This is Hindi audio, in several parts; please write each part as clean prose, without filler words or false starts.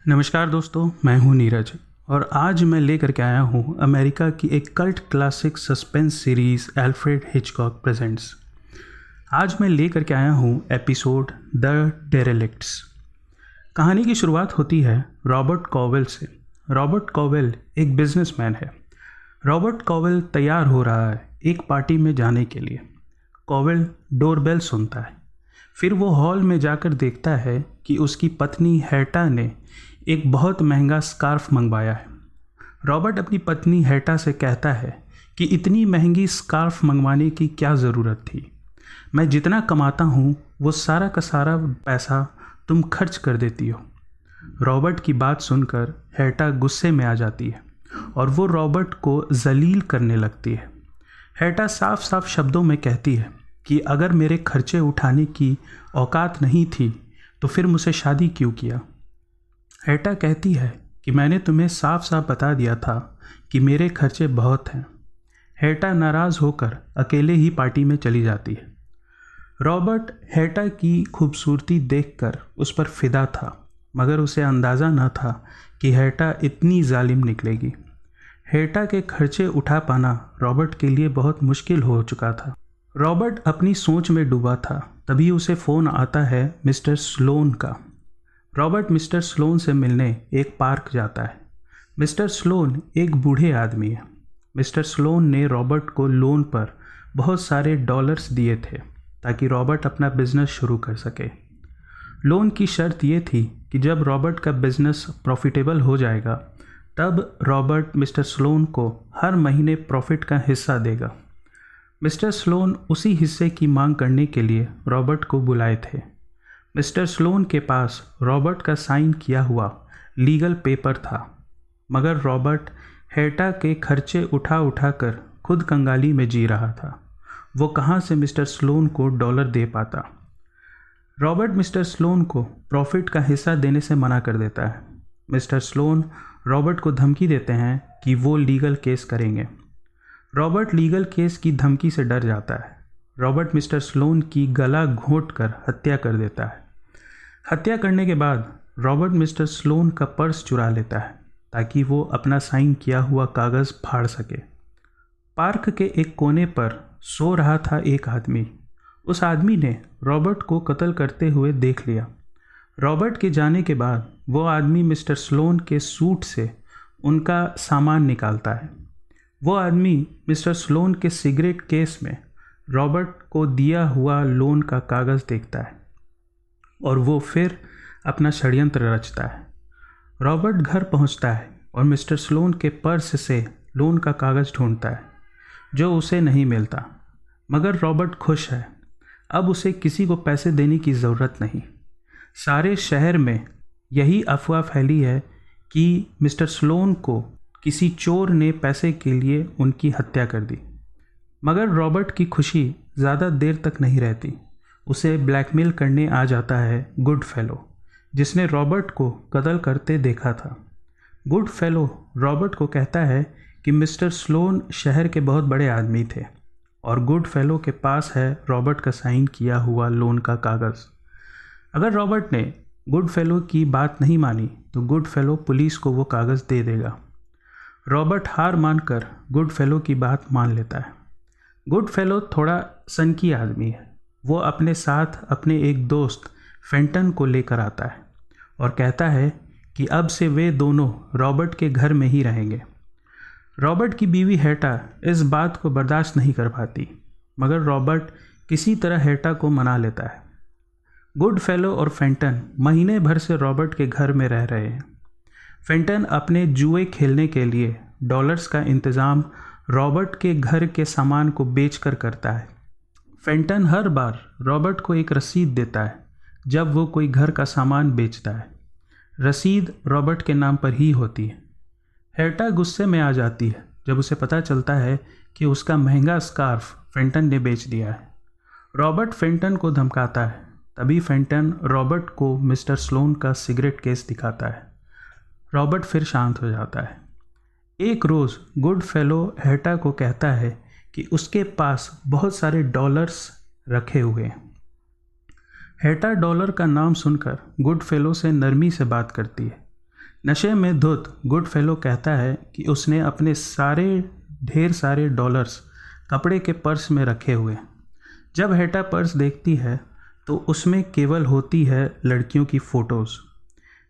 नमस्कार दोस्तों, मैं हूं नीरज और आज मैं लेकर के आया हूं अमेरिका की एक cult classic suspense series Alfred Hitchcock presents. आज मैं लेकर के आया हूं एपिसोड द डेरेलिक्ट्स। कहानी की शुरुआत होती है रॉबर्ट कॉवेल से। रॉबर्ट कॉवेल एक बिजनेसमैन है। रॉबर्ट कॉवेल तैयार हो रहा है एक पार्टी में जाने के लिए। कॉवेल डोरबेल सुनता है, फिर वो हॉल में जाकर देखता है कि उसकी पत्नी हैटा ने एक बहुत महंगा स्कार्फ मंगवाया है। रॉबर्ट अपनी पत्नी हैटा से कहता है कि इतनी महंगी स्कार्फ मंगवाने की क्या ज़रूरत थी। मैं जितना कमाता हूँ वो सारा का सारा पैसा तुम खर्च कर देती हो। रॉबर्ट की बात सुनकर हैटा गुस्से में आ जाती है और वो रॉबर्ट को जलील करने लगती है। हैटा साफ साफ शब्दों में कहती है कि अगर मेरे खर्चे उठाने की औकात नहीं थी तो फिर मुझसे शादी क्यों किया। हैटा कहती है कि मैंने तुम्हें साफ साफ बता दिया था कि मेरे खर्चे बहुत हैं। हैटा नाराज़ होकर अकेले ही पार्टी में चली जाती है। रॉबर्ट हैटा की खूबसूरती देखकर उस पर फिदा था, मगर उसे अंदाज़ा न था कि हैटा इतनी जालिम निकलेगी। हैटा के खर्चे उठा पाना रॉबर्ट के लिए बहुत मुश्किल हो चुका था। रॉबर्ट अपनी सोच में डूबा था, तभी उसे फ़ोन आता है मिस्टर स्लोन का। रॉबर्ट मिस्टर स्लोन से मिलने एक पार्क जाता है। मिस्टर स्लोन एक बूढ़े आदमी है। मिस्टर स्लोन ने रॉबर्ट को लोन पर बहुत सारे डॉलर्स दिए थे ताकि रॉबर्ट अपना बिजनेस शुरू कर सके। लोन की शर्त ये थी कि जब रॉबर्ट का बिजनेस प्रॉफिटेबल हो जाएगा तब रॉबर्ट मिस्टर स्लोन को हर महीने प्रॉफिट का हिस्सा देगा। मिस्टर स्लोन उसी हिस्से की मांग करने के लिए रॉबर्ट को बुलाए थे। मिस्टर स्लोन के पास रॉबर्ट का साइन किया हुआ लीगल पेपर था, मगर रॉबर्ट हैटा के खर्चे उठा उठा कर खुद कंगाली में जी रहा था। वो कहाँ से मिस्टर स्लोन को डॉलर दे पाता। रॉबर्ट मिस्टर स्लोन को प्रॉफिट का हिस्सा देने से मना कर देता है। मिस्टर स्लोन रॉबर्ट को धमकी देते हैं कि वो लीगल केस करेंगे। रॉबर्ट लीगल केस की धमकी से डर जाता है। रॉबर्ट मिस्टर स्लोन की गला घोंटकर हत्या कर देता है। हत्या करने के बाद रॉबर्ट मिस्टर स्लोन का पर्स चुरा लेता है ताकि वो अपना साइन किया हुआ कागज़ फाड़ सके। पार्क के एक कोने पर सो रहा था एक आदमी। उस आदमी ने रॉबर्ट को कत्ल करते हुए देख लिया। रॉबर्ट के जाने के बाद वो आदमी मिस्टर स्लोन के सूट से उनका सामान निकालता है। वो आदमी मिस्टर स्लोन के सिगरेट केस में रॉबर्ट को दिया हुआ लोन का कागज़ देखता है और वो फिर अपना षड्यंत्र रचता है। रॉबर्ट घर पहुंचता है और मिस्टर स्लोन के पर्स से लोन का कागज़ ढूंढता है, जो उसे नहीं मिलता। मगर रॉबर्ट खुश है, अब उसे किसी को पैसे देने की ज़रूरत नहीं। सारे शहर में यही अफवाह फैली है कि मिस्टर स्लोन को किसी चोर ने पैसे के लिए उनकी हत्या कर दी। मगर रॉबर्ट की खुशी ज़्यादा देर तक नहीं रहती। उसे ब्लैकमेल करने आ जाता है गुड फेलो, जिसने रॉबर्ट को कत्ल करते देखा था। गुड फेलो रॉबर्ट को कहता है कि मिस्टर स्लोन शहर के बहुत बड़े आदमी थे और गुड फेलो के पास है रॉबर्ट का साइन किया हुआ लोन का कागज़। अगर रॉबर्ट ने गुड फेलो की बात नहीं मानी तो गुड फेलो पुलिस को वो कागज़ दे देगा। रॉबर्ट हार मानकर गुड फेलो की बात मान लेता है। गुड फेलो थोड़ा सनकी आदमी है। वो अपने साथ अपने एक दोस्त फेंटन को लेकर आता है और कहता है कि अब से वे दोनों रॉबर्ट के घर में ही रहेंगे। रॉबर्ट की बीवी हैटा इस बात को बर्दाश्त नहीं कर पाती, मगर रॉबर्ट किसी तरह हैटा को मना लेता है। गुड फेलो और फेंटन महीने भर से रॉबर्ट के घर में रह रहे हैं। फेंटन अपने जुए खेलने के लिए डॉलर्स का इंतज़ाम रॉबर्ट के घर के सामान को बेचकर करता है। फेंटन हर बार रॉबर्ट को एक रसीद देता है जब वो कोई घर का सामान बेचता है। रसीद रॉबर्ट के नाम पर ही होती है। हैटा गुस्से में आ जाती है जब उसे पता चलता है कि उसका महंगा स्कार्फ फेंटन ने बेच दिया है। रॉबर्ट फेंटन को धमकाता है। तभी फेंटन रॉबर्ट को मिस्टर स्लोन का सिगरेट केस दिखाता है। रॉबर्ट फिर शांत हो जाता है। एक रोज़ गुड फेलो हैटा को कहता है कि उसके पास बहुत सारे डॉलर्स रखे हुए हैं। हैटा डॉलर का नाम सुनकर गुड फेलो से नरमी से बात करती है। नशे में धुत गुडफेलो कहता है कि उसने अपने ढेर सारे डॉलर्स कपड़े के पर्स में रखे हुए। जब हेटा पर्स देखती है तो उसमें केवल होती है लड़कियों की फ़ोटोज़।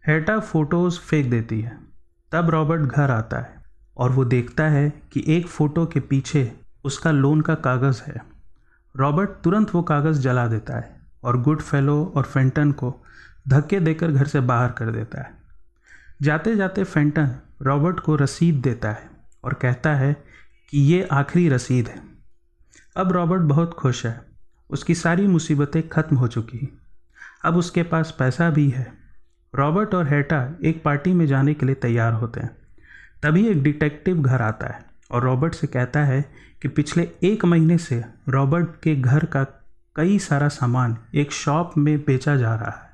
हेटा फ़ोटोज़ फेंक देती है। तब रॉबर्ट घर आता है और वो देखता है कि एक फ़ोटो के पीछे उसका लोन का कागज़ है। रॉबर्ट तुरंत वो कागज़ जला देता है और गुडफेलो और फेंटन को धक्के देकर घर से बाहर कर देता है। जाते जाते फेंटन रॉबर्ट को रसीद देता है और कहता है कि ये आखिरी रसीद है। अब रॉबर्ट बहुत खुश है। उसकी सारी मुसीबतें ख़त्म हो चुकी हैं। अब उसके पास पैसा भी है। रॉबर्ट और हेटा एक पार्टी में जाने के लिए तैयार होते हैं। तभी एक डिटेक्टिव घर आता है और रॉबर्ट से कहता है कि पिछले 1 महीने से रॉबर्ट के घर का कई सारा सामान एक शॉप में बेचा जा रहा है।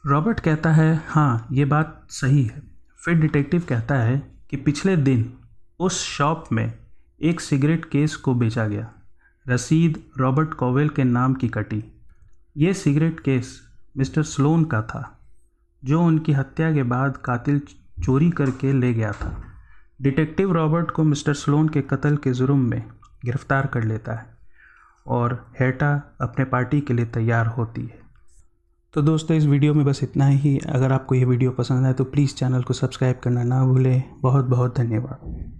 रॉबर्ट कहता है हाँ, ये बात सही है। फिर डिटेक्टिव कहता है कि पिछले दिन उस शॉप में एक सिगरेट केस को बेचा गया। रसीद रॉबर्ट कोवेल के नाम की कटी। ये सिगरेट केस मिस्टर स्लोन का था, जो उनकी हत्या के बाद कातिल चोरी करके ले गया था। डिटेक्टिव रॉबर्ट को मिस्टर स्लोन के कत्ल के जुर्म में गिरफ्तार कर लेता है और हेटा अपने पार्टी के लिए तैयार होती है। तो दोस्तों, इस वीडियो में बस इतना ही। अगर आपको ये वीडियो पसंद आए तो प्लीज़ चैनल को सब्सक्राइब करना ना भूलें। बहुत बहुत धन्यवाद।